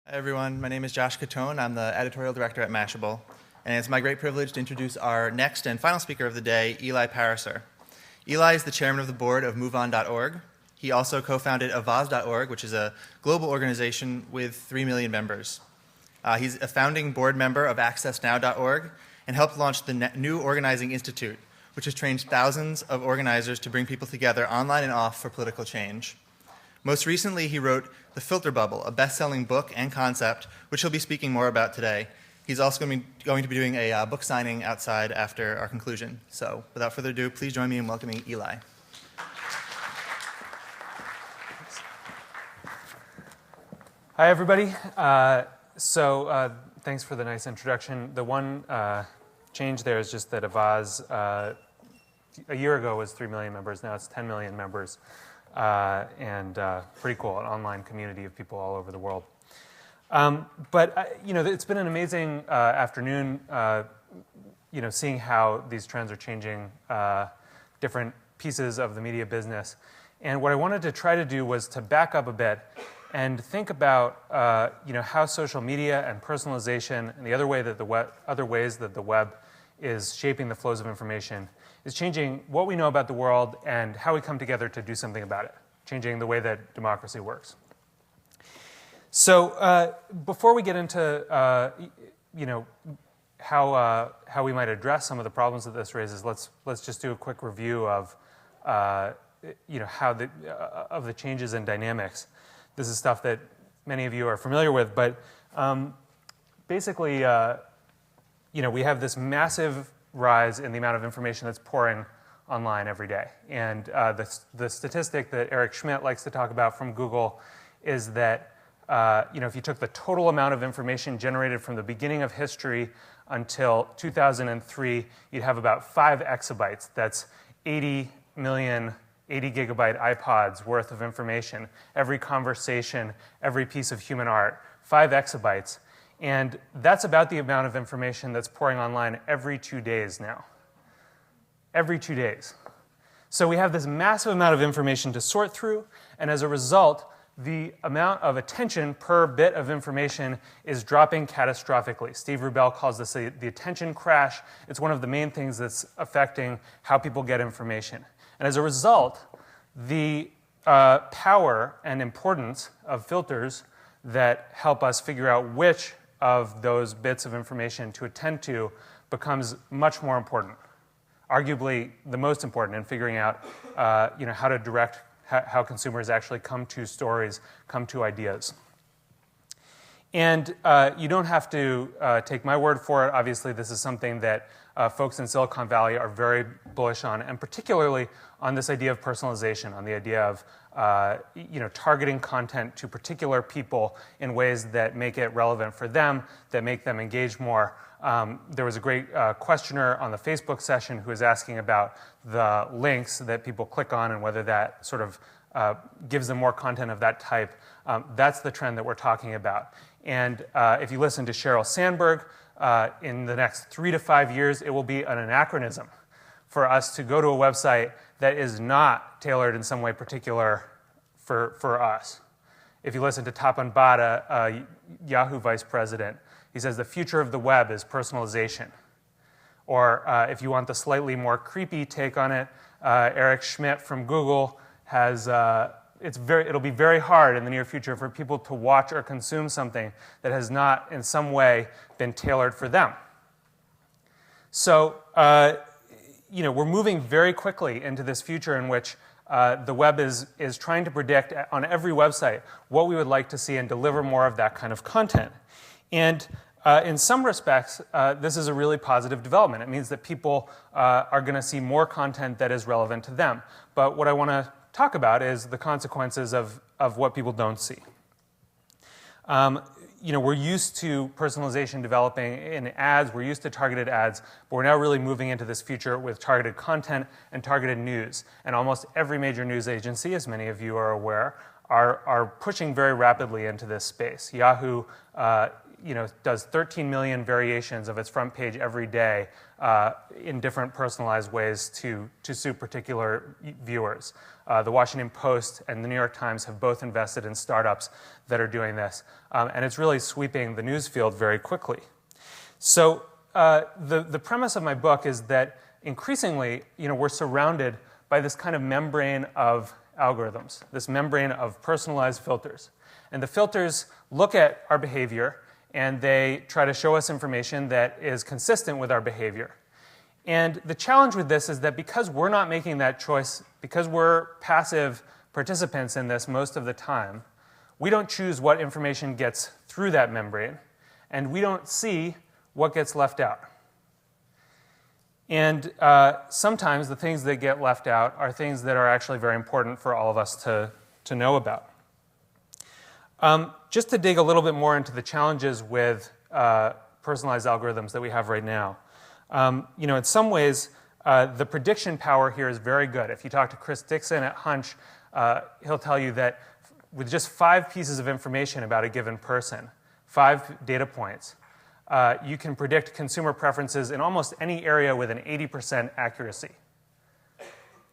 Hi everyone, my name is Josh Catone. I'm the editorial director at Mashable, and it's my great privilege to introduce our next and final speaker of the day, Eli Pariser. Eli is the chairman of the board of MoveOn.org. He also co-founded Avaz.org, which is a global organization with 3 million members. He's a founding board member of AccessNow.org and helped launch the New Organizing Institute, which has trained thousands of organizers to bring people together online and off for political change. Most recently, he wrote The Filter Bubble, a best-selling book and concept, which he'll be speaking more about today. He's also going to be doing a book signing outside after our conclusion. So without further ado, please join me in welcoming Eli. Hi, everybody. Thanks for the nice introduction. The one change there is just that Avaz, a year ago, was 3 million members. Now it's 10 million members. Pretty cool, an online community of people all over the world. It's been an amazing afternoon, seeing how these trends are changing different pieces of the media business. And what I wanted to try to do was to back up a bit and think about, how social media and personalization and the other ways that the web is shaping the flows of information is changing what we know about the world and how we come together to do something about it, changing the way that democracy works. So before we get into how we might address some of the problems that this raises, let's just do a quick review of of the changes in dynamics. This is stuff that many of you are familiar with, but basically, we have this massive rise in the amount of information that's pouring online every day. And the statistic that Eric Schmidt likes to talk about from Google is that if you took the total amount of information generated from the beginning of history until 2003, you'd have about 5 exabytes. That's 80 million 80 gigabyte iPods worth of information. Every conversation, every piece of human art, 5 exabytes. And that's about the amount of information that's pouring online every 2 days now. Every 2 days. So we have this massive amount of information to sort through, and as a result, the amount of attention per bit of information is dropping catastrophically. Steve Rubel calls this the attention crash. It's one of the main things that's affecting how people get information. And as a result, the power and importance of filters that help us figure out which of those bits of information to attend to becomes much more important, arguably the most important in figuring out how to direct how consumers actually come to stories, come to ideas. And you don't have to take my word for it. Obviously, this is something that folks in Silicon Valley are very bullish on, and particularly on this idea of personalization, on the idea of targeting content to particular people in ways that make it relevant for them, that make them engage more. There was a great questioner on the Facebook session who was asking about the links that people click on and whether that sort of gives them more content of that type. That's the trend that we're talking about. And if you listen to Sheryl Sandberg, in the next 3 to 5 years, it will be an anachronism for us to go to a website that is not tailored in some way particular for us. If you listen to Tapan Bhatta, Yahoo vice president, he says the future of the web is personalization. Or if you want the slightly more creepy take on it, Eric Schmidt from Google has it'll be very hard in the near future for people to watch or consume something that has not in some way been tailored for them. So, we're moving very quickly into this future in which the web is trying to predict on every website what we would like to see and deliver more of that kind of content. And in some respects, this is a really positive development. It means that people are going to see more content that is relevant to them. But what I want to talk about is the consequences of what people don't see. We're used to personalization developing in ads. We're used to targeted ads, but we're now really moving into this future with targeted content and targeted news. And almost every major news agency, as many of you are aware, are pushing very rapidly into this space. Yahoo does 13 million variations of its front page every day in different personalized ways to suit particular viewers. The Washington Post and the New York Times have both invested in startups that are doing this, and it's really sweeping the news field very quickly. So the premise of my book is that increasingly, we're surrounded by this kind of membrane of algorithms, this membrane of personalized filters. And the filters look at our behavior, and they try to show us information that is consistent with our behavior. And the challenge with this is that because we're not making that choice, because we're passive participants in this most of the time, we don't choose what information gets through that membrane, and we don't see what gets left out. And sometimes the things that get left out are things that are actually very important for all of us to know about. Just to dig a little bit more into the challenges with personalized algorithms that we have right now. In some ways, the prediction power here is very good. If you talk to Chris Dixon at Hunch, he'll tell you that with just 5 pieces of information about a given person, 5 data points, you can predict consumer preferences in almost any area with an 80% accuracy.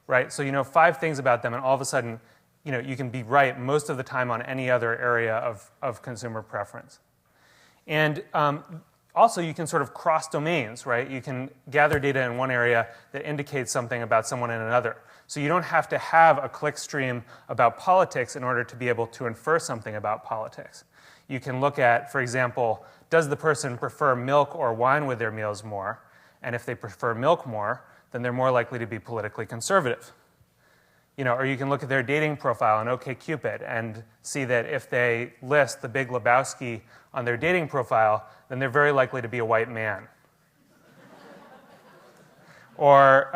Right? So you know 5 things about them, and all of a sudden, you can be right most of the time on any other area of consumer preference. And also, you can sort of cross domains, right? You can gather data in one area that indicates something about someone in another. So you don't have to have a click stream about politics in order to be able to infer something about politics. You can look at, for example, does the person prefer milk or wine with their meals more? And if they prefer milk more, then they're more likely to be politically conservative. Or you can look at their dating profile on OkCupid and see that if they list the Big Lebowski on their dating profile, then they're very likely to be a white man. Or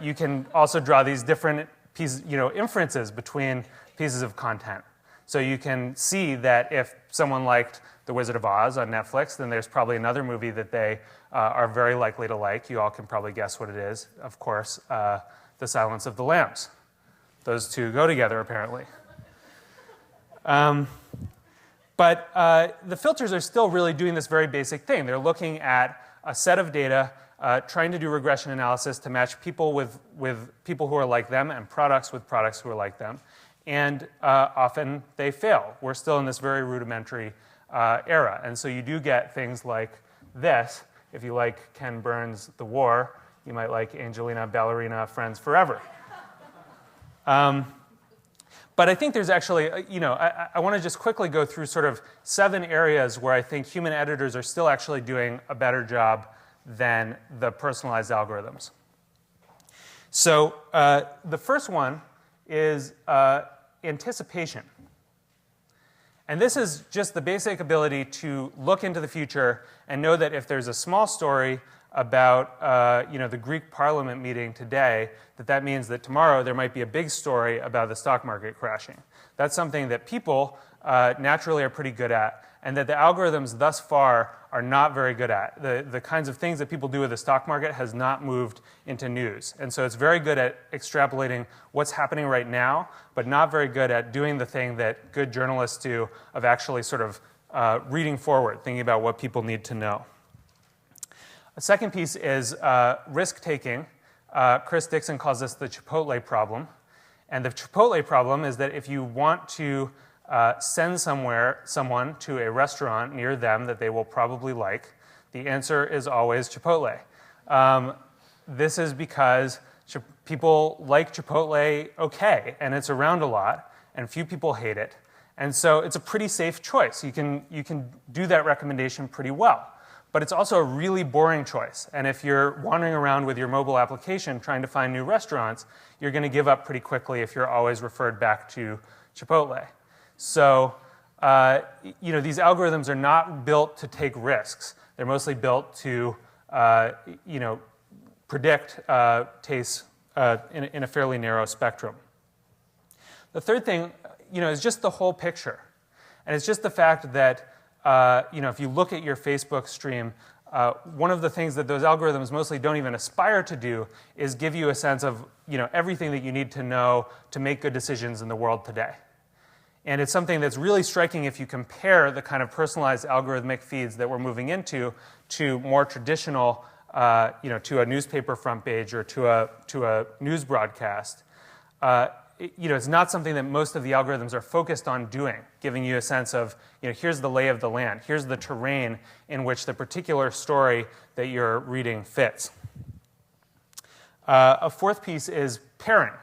you can also draw these different pieces, inferences between pieces of content. So you can see that if someone liked The Wizard of Oz on Netflix, then there's probably another movie that they are very likely to like. You all can probably guess what it is. Of course, The Silence of the Lambs. Those two go together, apparently. But the filters are still really doing this very basic thing. They're looking at a set of data, trying to do regression analysis to match people with people who are like them and products with products who are like them. And often they fail. We're still in this very rudimentary era. And so you do get things like this. If you like Ken Burns' The War, you might like Angelina Ballerina Friends Forever. But I think there's actually, I want to just quickly go through sort of 7 areas where I think human editors are still actually doing a better job than the personalized algorithms. So the first one is anticipation. And this is just the basic ability to look into the future and know that if there's a small story about the Greek Parliament meeting today, that means that tomorrow there might be a big story about the stock market crashing. That's something that people naturally are pretty good at, and that the algorithms thus far are not very good at. The kinds of things that people do with the stock market has not moved into news. And so it's very good at extrapolating what's happening right now, but not very good at doing the thing that good journalists do of actually sort of reading forward, thinking about what people need to know. A second piece is risk-taking. Chris Dixon calls this the Chipotle problem. And the Chipotle problem is that if you want to send someone to a restaurant near them that they will probably like, the answer is always Chipotle. This is because people like Chipotle okay, and it's around a lot, and few people hate it. And so it's a pretty safe choice. You can do that recommendation pretty well. But it's also a really boring choice. And if you're wandering around with your mobile application trying to find new restaurants, you're going to give up pretty quickly if you're always referred back to Chipotle. So, these algorithms are not built to take risks. They're mostly built to, predict tastes in a fairly narrow spectrum. The third thing, is just the whole picture. And it's just the fact that if you look at your Facebook stream, one of the things that those algorithms mostly don't even aspire to do is give you a sense of everything that you need to know to make good decisions in the world today. And it's something that's really striking if you compare the kind of personalized algorithmic feeds that we're moving into to more traditional, to a newspaper front page or to a news broadcast. It's not something that most of the algorithms are focused on doing, giving you a sense of, here's the lay of the land, here's the terrain in which the particular story that you're reading fits. A fourth piece is pairing.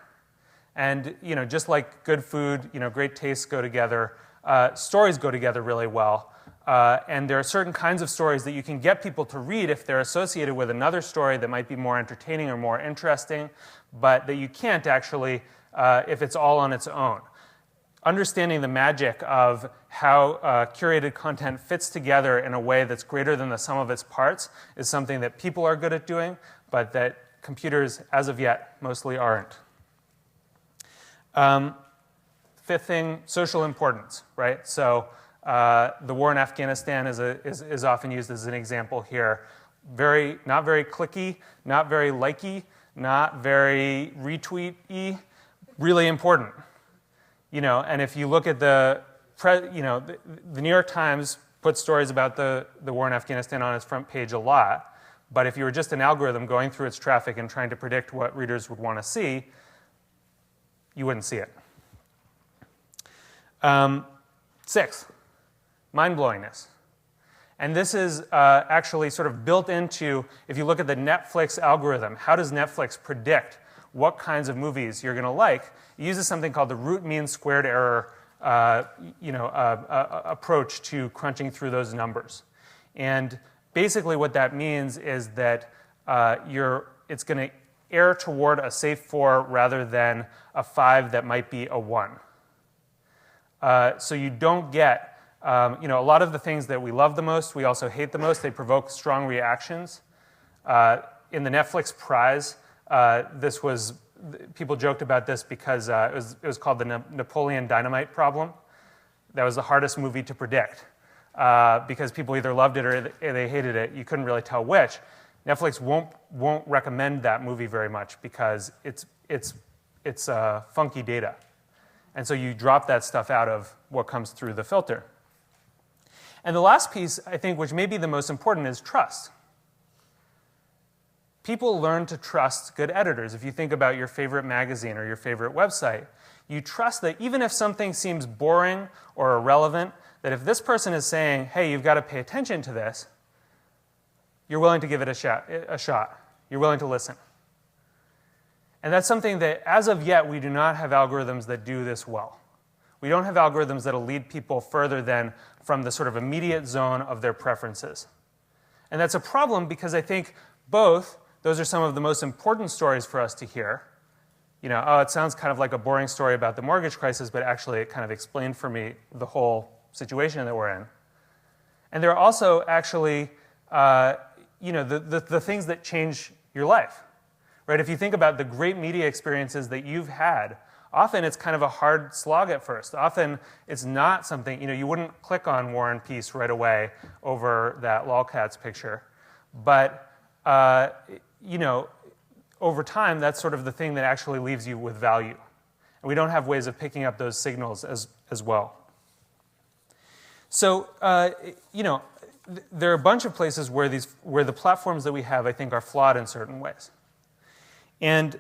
And just like good food, great tastes go together, stories go together really well. And there are certain kinds of stories that you can get people to read if they're associated with another story that might be more entertaining or more interesting, but that you can't actually if it's all on its own. Understanding the magic of how curated content fits together in a way that's greater than the sum of its parts is something that people are good at doing, but that computers, as of yet, mostly aren't. Fifth thing, social importance, right? So the war in Afghanistan is often used as an example here. Not very clicky, not very likey, not very retweet-y, really important. And if you look at the New York Times puts stories about the war in Afghanistan on its front page a lot, but if you were just an algorithm going through its traffic and trying to predict what readers would want to see, you wouldn't see it. Sixth, mind-blowingness. And this is actually sort of built into, if you look at the Netflix algorithm, how does Netflix predict what kinds of movies you're going to like? It uses something called the root mean squared error approach to crunching through those numbers. And basically what that means is that it's going to err toward a safe 4 rather than a 5 that might be a 1. So you don't get, a lot of the things that we love the most, we also hate the most. They provoke strong reactions. In the Netflix prize, people joked about this because it was called the Napoleon Dynamite problem. That was the hardest movie to predict because people either loved it or they hated it. You couldn't really tell which. Netflix won't recommend that movie very much because it's funky data. And so you drop that stuff out of what comes through the filter. And the last piece, I think, which may be the most important, is trust. People learn to trust good editors. If you think about your favorite magazine or your favorite website, you trust that even if something seems boring or irrelevant, that if this person is saying, hey, you've got to pay attention to this, you're willing to give it a shot. You're willing to listen. And that's something that, as of yet, we do not have algorithms that do this well. We don't have algorithms that will lead people further than from the sort of immediate zone of their preferences. And that's a problem because I think both, those are some of the most important stories for us to hear. It sounds kind of like a boring story about the mortgage crisis, but actually it kind of explained for me the whole situation that we're in. And there are also actually, the things that change your life. Right? If you think about the great media experiences that you've had, often it's kind of a hard slog at first. Often it's not something, you wouldn't click on War and Peace right away over that lolcats picture. But, over time, that's sort of the thing that actually leaves you with value. And we don't have ways of picking up those signals as well. So, there are a bunch of places where the platforms that we have, I think, are flawed in certain ways. And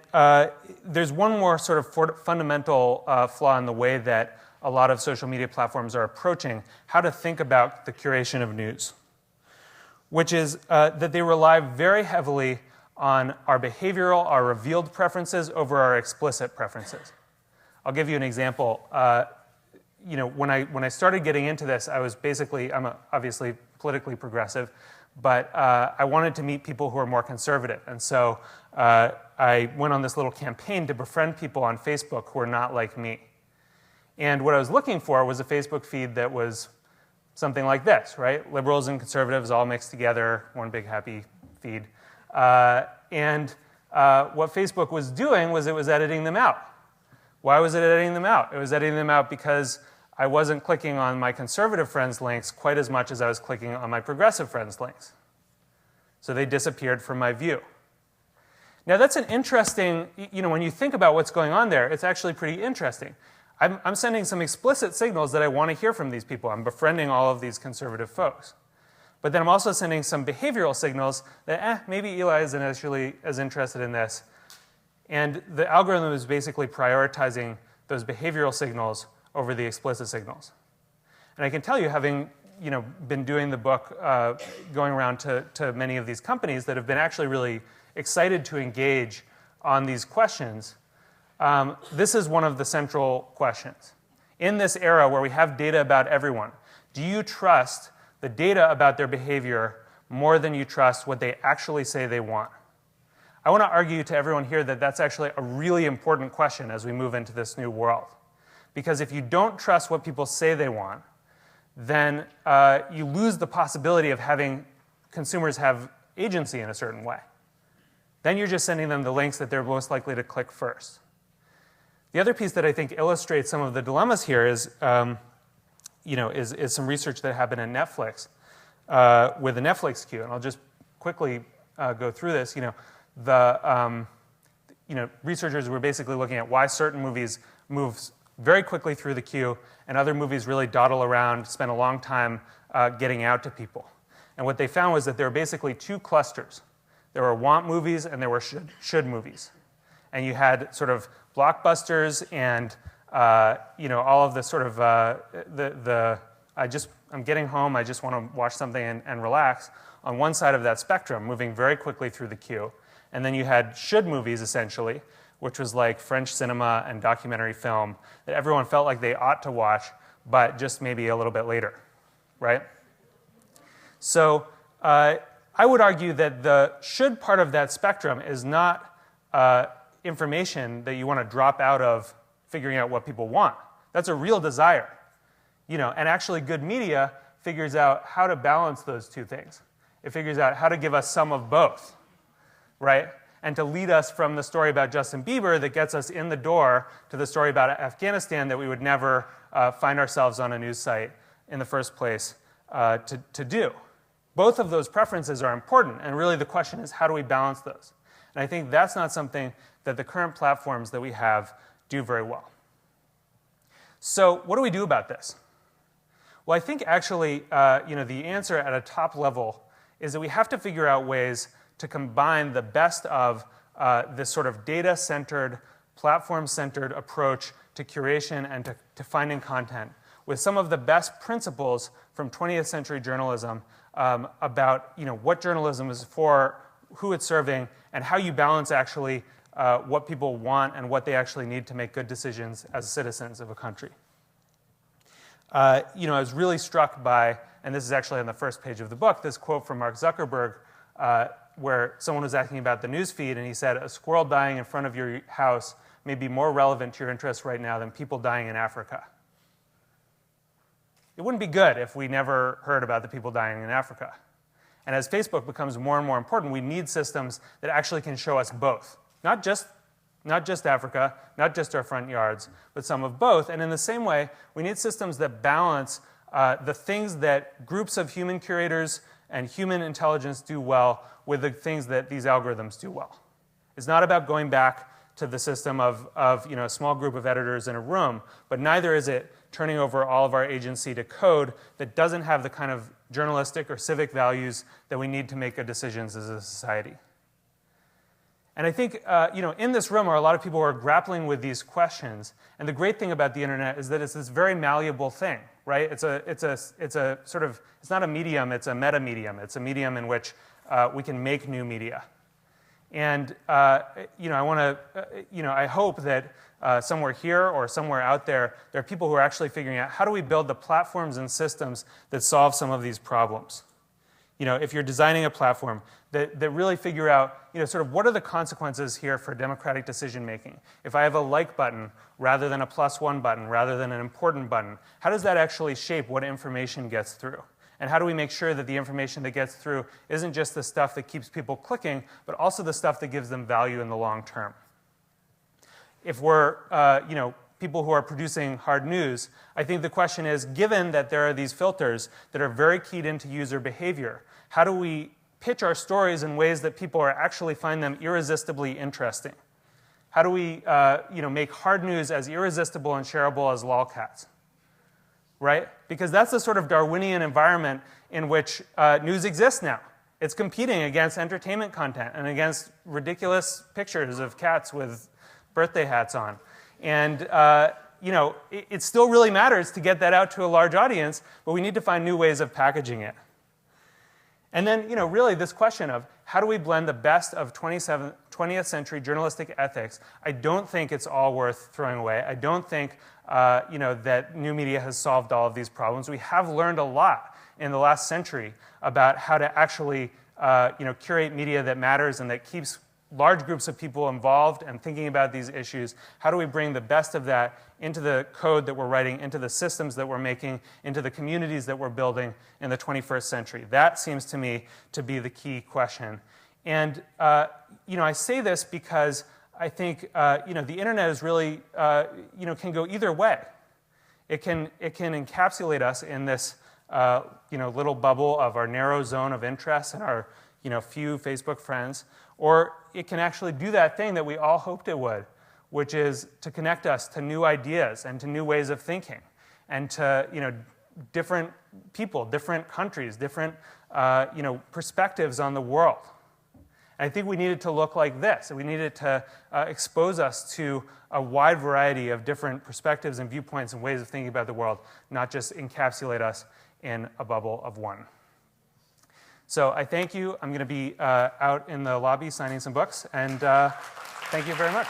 there's one more sort of fundamental flaw in the way that a lot of social media platforms are approaching how to think about the curation of news, which is that they rely very heavily on our behavioral, our revealed preferences over our explicit preferences. I'll give you an example. When I started getting into this, I'm obviously politically progressive, but I wanted to meet people who are more conservative. And so I went on this little campaign to befriend people on Facebook who are not like me. And what I was looking for was a Facebook feed that was something like this, right? Liberals and conservatives all mixed together, one big happy feed. And what Facebook was doing was it was editing them out. Why was it editing them out? It was editing them out because I wasn't clicking on my conservative friends' links quite as much as I was clicking on my progressive friends' links. So they disappeared from my view. Now that's an interesting, when you think about what's going on there, it's actually pretty interesting. I'm sending some explicit signals that I want to hear from these people. I'm befriending all of these conservative folks. But then I'm also sending some behavioral signals that, maybe Eli isn't actually as interested in this. And the algorithm is basically prioritizing those behavioral signals over the explicit signals. And I can tell you, having been doing the book, going around to many of these companies that have been actually really excited to engage on these questions, this is one of the central questions. In this era where we have data about everyone, do you trust the data about their behavior more than you trust what they actually say they want? I want to argue to everyone here that that's actually a really important question as we move into this new world. Because if you don't trust what people say they want, then you lose the possibility of having consumers have agency in a certain way. Then you're just sending them the links that they're most likely to click first. The other piece that I think illustrates some of the dilemmas here is some research that happened at Netflix with the Netflix queue. And I'll just quickly go through this. Researchers were basically looking at why certain movies move very quickly through the queue and other movies really dawdle around, spend a long time getting out to people. And what they found was that there were basically two clusters. There were want movies and there were should movies. And you had sort of blockbusters and all of the sort of I'm getting home, I just want to watch something and relax on one side of that spectrum, moving very quickly through the queue. And then you had should movies, essentially, which was like French cinema and documentary film that everyone felt like they ought to watch, but just maybe a little bit later, right? So I would argue that the should part of that spectrum is not information that you want to drop out of figuring out what people want. That's a real desire. And actually good media figures out how to balance those two things. It figures out how to give us some of both, right? And to lead us from the story about Justin Bieber that gets us in the door to the story about Afghanistan that we would never find ourselves on a news site in the first place to do. Both of those preferences are important, and really the question is, how do we balance those? And I think that's not something that the current platforms that we have do very well. So what do we do about this? Well, I think actually the answer at a top level is that we have to figure out ways to combine the best of this sort of data-centered, platform-centered approach to curation and to finding content with some of the best principles from 20th century journalism about what journalism is for, who it's serving, and how you balance actually what people want and what they actually need to make good decisions as citizens of a country. I was really struck by, and this is actually on the first page of the book, this quote from Mark Zuckerberg where someone was asking about the news feed, and he said, "A squirrel dying in front of your house may be more relevant to your interests right now than people dying in Africa." It wouldn't be good if we never heard about the people dying in Africa. And as Facebook becomes more and more important, we need systems that actually can show us both. Not just Africa, not just our front yards, but some of both. And in the same way, we need systems that balance the things that groups of human curators and human intelligence do well with the things that these algorithms do well. It's not about going back to the system of a small group of editors in a room, but neither is it turning over all of our agency to code that doesn't have the kind of journalistic or civic values that we need to make good decisions as a society. And I think in this room are a lot of people who are grappling with these questions. And the great thing about the internet is that it's this very malleable thing, right? It's not a medium, it's a meta-medium. It's a medium in which we can make new media. And I hope that somewhere here or somewhere out there are people who are actually figuring out how do we build the platforms and systems that solve some of these problems. If you're designing a platform that really figure out, sort of what are the consequences here for democratic decision making? If I have a like button rather than a +1 button, rather than an important button, how does that actually shape what information gets through? And how do we make sure that the information that gets through isn't just the stuff that keeps people clicking, but also the stuff that gives them value in the long term? If we're, people who are producing hard news, I think the question is, given that there are these filters that are very keyed into user behavior, how do we pitch our stories in ways that people are actually find them irresistibly interesting? How do we make hard news as irresistible and shareable as lolcats? Right? Because that's the sort of Darwinian environment in which news exists now. It's competing against entertainment content and against ridiculous pictures of cats with birthday hats on. And it still really matters to get that out to a large audience, but we need to find new ways of packaging it. And then, really this question of how do we blend the best of 20th century journalistic ethics, I don't think it's all worth throwing away. I don't think that new media has solved all of these problems. We have learned a lot in the last century about how to actually curate media that matters and that keeps large groups of people involved and thinking about these issues. How do we bring the best of that into the code that we're writing, into the systems that we're making, into the communities that we're building in the 21st century? That seems to me to be the key question. And I say this because I think the internet is really can go either way. It can encapsulate us in this little bubble of our narrow zone of interest and our few Facebook friends, or it can actually do that thing that we all hoped it would, which is to connect us to new ideas and to new ways of thinking, and to different people, different countries, different perspectives on the world. And I think we needed to look like this. We needed to expose us to a wide variety of different perspectives and viewpoints and ways of thinking about the world, not just encapsulate us in a bubble of one. So I thank you. I'm going to be out in the lobby signing some books, and thank you very much.